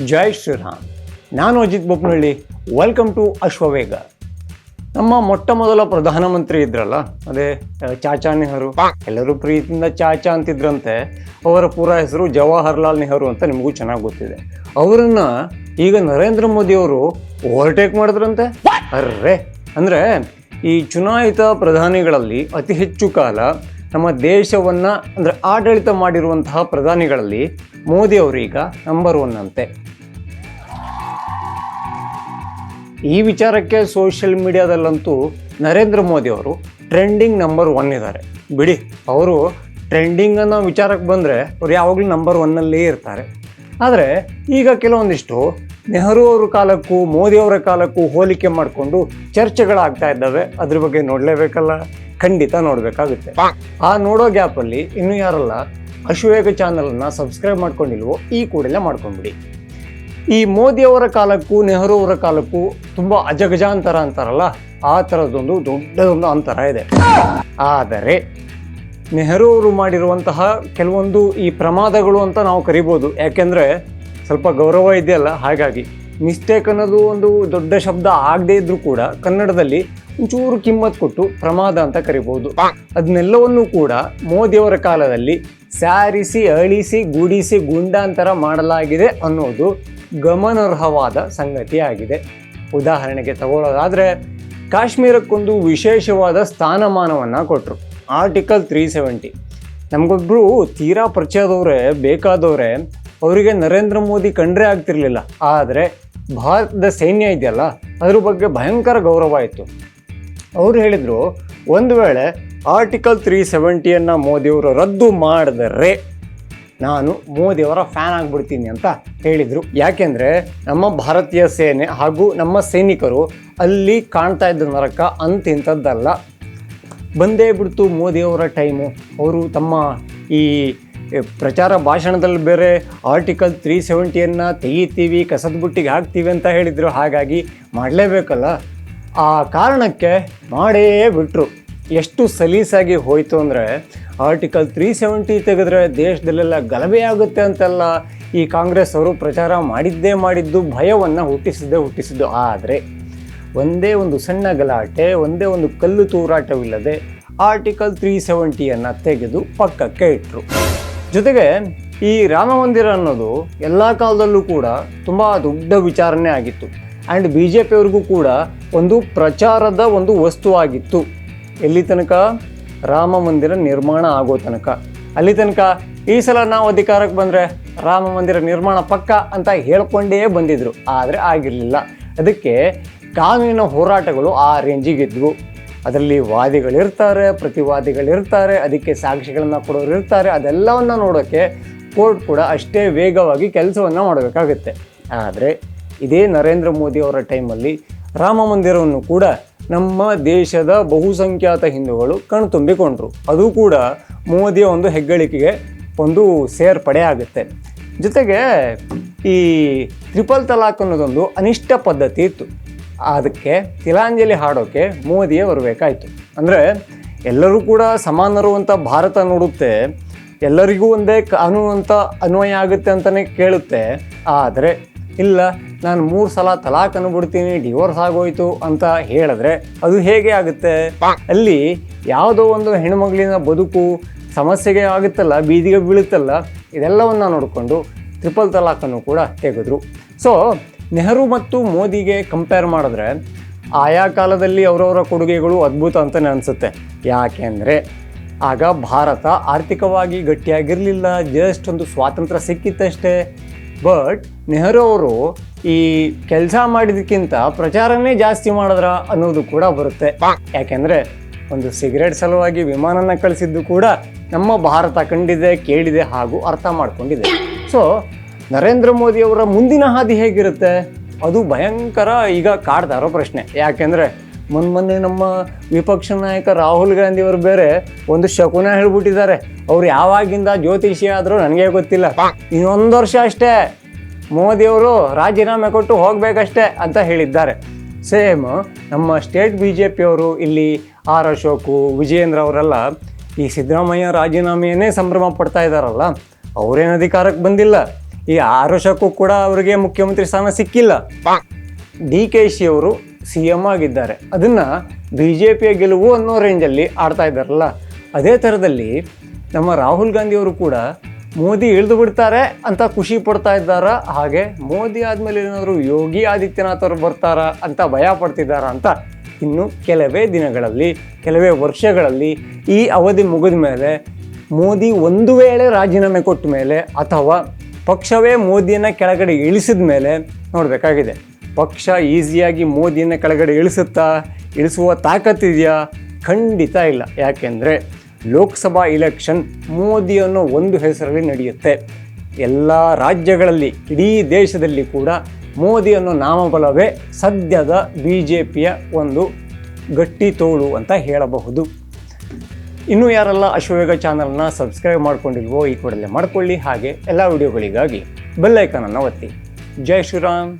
ಜೈ ಶ್ರೀರಾಮ್. ನಾನು Ajith Boppanahalli. Welcome to Ashwavega. ನಮ್ಮ ಮೊಟ್ಟ ಮೊದಲ ಪ್ರಧಾನಮಂತ್ರಿ ಇದ್ರಲ್ಲ, ಅದೇ ಚಾಚಾ ನೆಹರು. ಎಲ್ಲರೂ ಪ್ರೀತಿಯಿಂದ ಚಾಚಾ ಅಂತಿದ್ರಂತೆ. ಅವರ ಪೂರ ಹೆಸರು ಜವಾಹರ್ಲಾಲ್ ನೆಹರು ಅಂತ ನಿಮಗೂ ಚೆನ್ನಾಗಿ ಗೊತ್ತಿದೆ. ಅವರನ್ನ ಈಗ ನರೇಂದ್ರ ಮೋದಿ ಅವರು ಓವರ್ಟೇಕ್ ಮಾಡಿದ್ರಂತೆ. ಅರ್ರೆ, ಅಂದರೆ ಈ ಚುನಾಯಿತ ಪ್ರಧಾನಿಗಳಲ್ಲಿ ಅತಿ ಹೆಚ್ಚು ಕಾಲ ನಮ್ಮ ದೇಶವನ್ನ ಅಂದರೆ ಆಡಳಿತ ಮಾಡಿರುವಂತಹ ಪ್ರಧಾನಿಗಳಲ್ಲಿ ಮೋದಿ ಅವರು ಈಗ ನಂಬರ್ 1 ಅಂತೆ. ಈ ವಿಚಾರಕ್ಕೆ ಸೋಷಿಯಲ್ ಮೀಡಿಯಾದಲ್ಲಂತೂ ನರೇಂದ್ರ ಮೋದಿ ಅವರು ಟ್ರೆಂಡಿಂಗ್ ನಂಬರ್ 1 ಇದ್ದಾರೆ. ಬಿಡಿ, ಅವರು ಟ್ರೆಂಡಿಂಗ್ ಅನ್ನೋ ವಿಚಾರಕ್ಕೆ ಬಂದರೆ ಅವ್ರು ಯಾವಾಗಲೂ ನಂಬರ್ 1 ಇರ್ತಾರೆ. ಆದರೆ ಈಗ ಕೆಲವೊಂದಿಷ್ಟು ನೆಹರು ಅವರ ಕಾಲಕ್ಕೂ ಮೋದಿ ಅವರ ಕಾಲಕ್ಕೂ ಹೋಲಿಕೆ ಮಾಡಿಕೊಂಡು ಚರ್ಚೆಗಳಾಗ್ತಾ ಇದ್ದಾವೆ. ಅದ್ರ ಬಗ್ಗೆ ನೋಡಲೇಬೇಕಲ್ಲ, ಖಂಡಿತ ನೋಡಬೇಕಾಗುತ್ತೆ. ಆ ನೋಡೋ ಗ್ಯಾಪಲ್ಲಿ ಇನ್ನೂ ಯಾರಲ್ಲ ಅಶ್ವವೇಗ ಚಾನಲನ್ನು ಸಬ್ಸ್ಕ್ರೈಬ್ ಮಾಡ್ಕೊಂಡಿಲ್ವೋ ಈ ಕೂಡಲೇ ಮಾಡ್ಕೊಂಡ್ಬಿಡಿ. ಈ ಮೋದಿ ಅವರ ಕಾಲಕ್ಕೂ ನೆಹರು ಅವರ ಕಾಲಕ್ಕೂ ತುಂಬ ಅಜಗಜಾಂತರ ಅಂತಾರಲ್ಲ, ಆ ಥರದೊಂದು ದೊಡ್ಡದೊಂದು ಅಂತರ ಇದೆ. ಆದರೆ ನೆಹರು ಅವರು ಮಾಡಿರುವಂತಹ ಕೆಲವೊಂದು ಈ ಪ್ರಮಾದಗಳು ಅಂತ ನಾವು ಕರಿಬೋದು. ಯಾಕೆಂದರೆ ಸ್ವಲ್ಪ ಗೌರವ ಇದೆಯಲ್ಲ, ಹಾಗಾಗಿ ಮಿಸ್ಟೇಕ್ ಅನ್ನೋದು ಒಂದು ದೊಡ್ಡ ಶಬ್ದ ಆಗದೇ ಇದ್ರೂ ಕೂಡ ಕನ್ನಡದಲ್ಲಿ ಒಂಚೂರು ಕಿಮ್ಮತ್ ಕೊಟ್ಟು ಪ್ರಮಾದ ಅಂತ ಕರಿಬೋದು. ಅದನ್ನೆಲ್ಲವನ್ನೂ ಕೂಡ ಮೋದಿಯವರ ಕಾಲದಲ್ಲಿ ಸ್ಯಾರಿಸಿ ಅಳಿಸಿ ಗೂಡಿಸಿ ಗುಂಡಾಂತರ ಮಾಡಲಾಗಿದೆ ಅನ್ನೋದು ಗಮನಾರ್ಹವಾದ ಸಂಗತಿಯಾಗಿದೆ. ಉದಾಹರಣೆಗೆ ತಗೊಳ್ಳೋದಾದರೆ ಕಾಶ್ಮೀರಕ್ಕೊಂದು ವಿಶೇಷವಾದ ಸ್ಥಾನಮಾನವನ್ನು ಕೊಟ್ಟರು. ಆರ್ಟಿಕಲ್ 370. ನಮಗೊಬ್ಬರು ತೀರಾ ಪರಿಚಯದವರೇ ಬೇಕಾದವರೇ ಅವರಿಗೆ ನರೇಂದ್ರ ಮೋದಿ ಕಂಡ್ರೆ ಆಗ್ತಿರ್ಲಿಲ್ಲ. ಆದರೆ ಭಾರತದ ಸೈನ್ಯ ಇದೆಯಲ್ಲ, ಅದ್ರ ಬಗ್ಗೆ ಭಯಂಕರ ಗೌರವ ಇತ್ತು. ಅವರು ಹೇಳಿದರು, ಒಂದು ವೇಳೆ ಆರ್ಟಿಕಲ್ 370 ಮೋದಿಯವರು ರದ್ದು ಮಾಡಿದರೆ ನಾನು ಮೋದಿಯವರ ಫ್ಯಾನ್ ಆಗಿಬಿಡ್ತೀನಿ ಅಂತ ಹೇಳಿದರು. ಯಾಕೆಂದರೆ ನಮ್ಮ ಭಾರತೀಯ ಸೇನೆ ಹಾಗೂ ನಮ್ಮ ಸೈನಿಕರು ಅಲ್ಲಿ ಕಾಣ್ತಾ ಇದ್ದ ನರಕ ಅಂತಿಂಥದ್ದಲ್ಲ. ಬಂದೇ ಬಿಡ್ತು ಮೋದಿಯವರ ಟೈಮು. ಅವರು ತಮ್ಮ ಈ ಪ್ರಚಾರ ಭಾಷಣದಲ್ಲಿ ಬೇರೆ ಆರ್ಟಿಕಲ್ 370 ತೆಗಿತೀವಿ, ಕಸದ ಬುಟ್ಟಿಗೆ ಹಾಕ್ತೀವಿ ಅಂತ ಹೇಳಿದರು. ಹಾಗಾಗಿ ಮಾಡಲೇಬೇಕಲ್ಲ, ಆ ಕಾರಣಕ್ಕೆ ಮಾಡೇ ಬಿಟ್ಟರು. ಎಷ್ಟು ಸಲೀಸಾಗಿ ಹೋಯಿತು ಅಂದರೆ, ಆರ್ಟಿಕಲ್ 370 ತೆಗೆದ್ರೆ ದೇಶದಲ್ಲೆಲ್ಲ ಗಲಭೆ ಆಗುತ್ತೆ ಅಂತೆಲ್ಲ ಈ ಕಾಂಗ್ರೆಸ್ ಅವರು ಪ್ರಚಾರ ಮಾಡಿದ್ದು ಭಯವನ್ನು ಹುಟ್ಟಿಸಿದ್ದು. ಆದರೆ ಒಂದೇ ಒಂದು ಸಣ್ಣ ಗಲಾಟೆ, ಒಂದೇ ಒಂದು ಕಲ್ಲು ತೂರಾಟವಿಲ್ಲದೆ ಆರ್ಟಿಕಲ್ 370 ತೆಗೆದು ಪಕ್ಕಕ್ಕೆ ಇಟ್ಟರು. ಜೊತೆಗೆ ಈ ರಾಮ ಮಂದಿರ ಅನ್ನೋದು ಎಲ್ಲ ಕಾಲದಲ್ಲೂ ಕೂಡ ತುಂಬ ದೊಡ್ಡ ವಿಚಾರಣೆ ಆಗಿತ್ತು. ಆ್ಯಂಡ್ BJP ಅವ್ರಿಗೂ ಕೂಡ ಒಂದು ಪ್ರಚಾರದ ಒಂದು ವಸ್ತುವಾಗಿತ್ತು. ಎಲ್ಲಿ ತನಕ? ರಾಮ ಮಂದಿರ ನಿರ್ಮಾಣ ಆಗೋ ತನಕ. ಅಲ್ಲಿ ತನಕ ಈ ಸಲ ನಾವು ಅಧಿಕಾರಕ್ಕೆ ಬಂದರೆ ರಾಮ ಮಂದಿರ ನಿರ್ಮಾಣ ಪಕ್ಕ ಅಂತ ಹೇಳ್ಕೊಂಡೇ ಬಂದಿದ್ರು. ಆದರೆ ಆಗಿರಲಿಲ್ಲ. ಅದಕ್ಕೆ ಕಾನೂನಿನ ಹೋರಾಟಗಳು ಆ ರೇಂಜಿಗಿದ್ವು. ಅದರಲ್ಲಿ ವಾದಿಗಳಿರ್ತಾರೆ, ಪ್ರತಿವಾದಿಗಳಿರ್ತಾರೆ, ಅದಕ್ಕೆ ಸಾಕ್ಷಿಗಳನ್ನು ಕೊಡೋರು ಇರ್ತಾರೆ. ಅದೆಲ್ಲವನ್ನು ನೋಡೋಕ್ಕೆ ಕೋರ್ಟ್ ಕೂಡ ಅಷ್ಟೇ ವೇಗವಾಗಿ ಕೆಲಸವನ್ನು ಮಾಡಬೇಕಾಗುತ್ತೆ. ಆದರೆ ಇದೇ ನರೇಂದ್ರ ಮೋದಿ ಅವರ ಟೈಮಲ್ಲಿ ರಾಮ ಮಂದಿರವನ್ನು ಕೂಡ ನಮ್ಮ ದೇಶದ ಬಹುಸಂಖ್ಯಾತ ಹಿಂದೂಗಳು ಕಣ್ತುಂಬಿಕೊಂಡ್ರು. ಅದು ಕೂಡ ಮೋದಿಯ ಒಂದು ಹೆಗ್ಗಳಿಕೆಗೆ ಒಂದು ಸೇರ್ಪಡೆ ಆಗುತ್ತೆ. ಜೊತೆಗೆ ಈ ಟ್ರಿಪಲ್ ತಲಾಕ್ ಅನ್ನೋದೊಂದು ಅನಿಷ್ಟ ಪದ್ಧತಿ ಇತ್ತು. ಅದಕ್ಕೆ ತಿಲಾಂಜಲಿ ಹಾಡೋಕ್ಕೆ ಮೋದಿಯೇ ಬರಬೇಕಾಯಿತು. ಅಂದರೆ ಎಲ್ಲರೂ ಕೂಡ ಸಮಾನರು ಅಂತ ಭಾರತ ನೋಡುತ್ತೆ, ಎಲ್ಲರಿಗೂ ಒಂದೇ ಕಾನೂನು ಅಂತ ಅನ್ವಯ ಆಗುತ್ತೆ ಅಂತಲೇ ಕೇಳುತ್ತೆ. ಆದರೆ ಇಲ್ಲ, ನಾನು 3 ಸಲ ತಲಾಕ್ ಅನ್ಬಿಡ್ತೀನಿ, ಡಿವೋರ್ಸ್ ಆಗೋಯ್ತು ಅಂತ ಹೇಳಿದ್ರೆ ಅದು ಹೇಗೆ ಆಗುತ್ತೆ? ಅಲ್ಲಿ ಯಾವುದೋ ಒಂದು ಹೆಣ್ಮಗಳಿನ ಬದುಕು ಸಮಸ್ಯೆಗೆ ಆಗುತ್ತಲ್ಲ, ಬೀದಿಗೆ ಬೀಳುತ್ತಲ್ಲ, ಇದೆಲ್ಲವನ್ನು ನೋಡಿಕೊಂಡು ಟ್ರಿಪಲ್ ತಲಾಕನ್ನು ಕೂಡ ತೆಗೆದ್ರು. ಸೊ ನೆಹರು ಮತ್ತು ಮೋದಿಗೆ ಕಂಪೇರ್ ಮಾಡಿದ್ರೆ ಆಯಾ ಕಾಲದಲ್ಲಿ ಅವರವರ ಕೊಡುಗೆಗಳು ಅದ್ಭುತ ಅಂತಲೇ ಅನಿಸುತ್ತೆ. ಯಾಕೆಂದರೆ ಆಗ ಭಾರತ ಆರ್ಥಿಕವಾಗಿ ಗಟ್ಟಿಯಾಗಿರಲಿಲ್ಲ, ಜಸ್ಟ್ ಒಂದು ಸ್ವಾತಂತ್ರ್ಯ ಸಿಕ್ಕಿತ್ತಷ್ಟೇ. ಬಟ್ ನೆಹರು ಅವರು ಈ ಕೆಲಸ ಮಾಡಿದಕ್ಕಿಂತ ಪ್ರಚಾರನೇ ಜಾಸ್ತಿ ಮಾಡಿದ್ರ ಅನ್ನೋದು ಕೂಡ ಬರುತ್ತೆ. ಯಾಕೆಂದರೆ ಒಂದು ಸಿಗರೇಟ್ ಸಲುವಾಗಿ ವಿಮಾನನ ಕಳಿಸಿದ್ದು ಕೂಡ ನಮ್ಮ ಭಾರತ ಕಂಡಿದೆ, ಕೇಳಿದೆ ಹಾಗೂ ಅರ್ಥ ಮಾಡ್ಕೊಂಡಿದೆ. ಸೊ ನರೇಂದ್ರ ಮೋದಿ ಅವರ ಮುಂದಿನ ಹಾದಿ ಹೇಗಿರುತ್ತೆ? ಅದು ಭಯಂಕರ ಈಗ ಕಾಡ್ತಾ ಇರೋ ಪ್ರಶ್ನೆ. ಯಾಕೆಂದರೆ ಮೊನ್ನೆ ನಮ್ಮ ವಿಪಕ್ಷ ನಾಯಕ ರಾಹುಲ್ ಗಾಂಧಿ ಅವರು ಬೇರೆ ಒಂದು ಶಕುನ ಹೇಳ್ಬಿಟ್ಟಿದ್ದಾರೆ. ಅವ್ರು ಯಾವಾಗಿಂದ ಜ್ಯೋತಿಷಿ ಆದರೂ ನನಗೆ ಗೊತ್ತಿಲ್ಲ, ಇನ್ನೊಂದು ವರ್ಷ ಅಷ್ಟೇ ಮೋದಿಯವರು ರಾಜೀನಾಮೆ ಕೊಟ್ಟು ಹೋಗಬೇಕಷ್ಟೇ ಅಂತ ಹೇಳಿದ್ದಾರೆ. ಸೇಮ್ ನಮ್ಮ ಸ್ಟೇಟ್ BJP ಅವರು ಇಲ್ಲಿ ಆರ್ ಅಶೋಕು, ವಿಜಯೇಂದ್ರ ಅವರೆಲ್ಲ ಈ ಸಿದ್ದರಾಮಯ್ಯ ರಾಜೀನಾಮೆಯನ್ನೇ ಸಂಭ್ರಮ ಪಡ್ತಾ ಇದ್ದಾರಲ್ಲ, ಅವರೇನು ಅಧಿಕಾರಕ್ಕೆ ಬಂದಿಲ್ಲ. ಈ 6 ವರ್ಷಕ್ಕೂ ಕೂಡ ಅವರಿಗೆ ಮುಖ್ಯಮಂತ್ರಿ ಸ್ಥಾನ ಸಿಕ್ಕಿಲ್ಲ. DKC ಅವರು CM ಆಗಿದ್ದಾರೆ. ಅದನ್ನು BJPಯ ಗೆಲುವು ಅನ್ನೋ ರೇಂಜಲ್ಲಿ ಆಡ್ತಾ ಇದ್ದಾರಲ್ಲ, ಅದೇ ಥರದಲ್ಲಿ ನಮ್ಮ ರಾಹುಲ್ ಗಾಂಧಿ ಅವರು ಕೂಡ ಮೋದಿ ಇಳಿದು ಬಿಡ್ತಾರೆ ಅಂತ ಖುಷಿ ಪಡ್ತಾ ಇದ್ದಾರಾ, ಹಾಗೆ ಮೋದಿ ಆದಮೇಲೆ ಏನಾದರೂ ಯೋಗಿ ಆದಿತ್ಯನಾಥ್ ಅವರು ಬರ್ತಾರಾ ಅಂತ ಭಯ ಪಡ್ತಿದ್ದಾರಾ ಅಂತ ಇನ್ನು ಕೆಲವೇ ದಿನಗಳಲ್ಲಿ, ಕೆಲವೇ ವರ್ಷಗಳಲ್ಲಿ ಈ ಅವಧಿ ಮುಗಿದ ಮೇಲೆ ಮೋದಿ ಒಂದು ವೇಳೆ ರಾಜೀನಾಮೆ ಕೊಟ್ಟ ಮೇಲೆ ಅಥವಾ ಪಕ್ಷವೇ ಮೋದಿಯನ್ನು ಕೆಳಗಡೆ ಇಳಿಸಿದ ಮೇಲೆ ನೋಡಬೇಕಾಗಿದೆ. ಪಕ್ಷ ಈಸಿಯಾಗಿ ಮೋದಿಯನ್ನು ಕೆಳಗಡೆ ಇಳಿಸುವ ತಾಕತ್ತಿದೆಯಾ? ಖಂಡಿತ ಇಲ್ಲ. ಯಾಕೆಂದರೆ ಲೋಕಸಭಾ ಇಲೆಕ್ಷನ್ ಮೋದಿ ಅನ್ನೋ ಒಂದು ಹೆಸರಲ್ಲಿ ನಡೆಯುತ್ತೆ. ಎಲ್ಲ ರಾಜ್ಯಗಳಲ್ಲಿ, ಇಡೀ ದೇಶದಲ್ಲಿ ಕೂಡ ಮೋದಿ ಅನ್ನೋ ನಾಮಬಲವೇ ಸದ್ಯದ BJPಯ ಒಂದು ಗಟ್ಟಿ ತೋಳು ಅಂತ ಹೇಳಬಹುದು. ಇನ್ನೂ ಯಾರೆಲ್ಲ ಅಶ್ವವೇಗ ಚಾನಲ್ನ ಸಬ್ಸ್ಕ್ರೈಬ್ ಮಾಡ್ಕೊಂಡಿಲ್ವೋ ಈ ಕೂಡಲೇ ಮಾಡ್ಕೊಳ್ಳಿ. ಹಾಗೆ ಎಲ್ಲ ವಿಡಿಯೋಗಳಿಗಾಗಿ ಬೆಲ್ ಐಕಾನನ್ನು ಒತ್ತಿ. ಜೈ ಶ್ರೀರಾಮ್.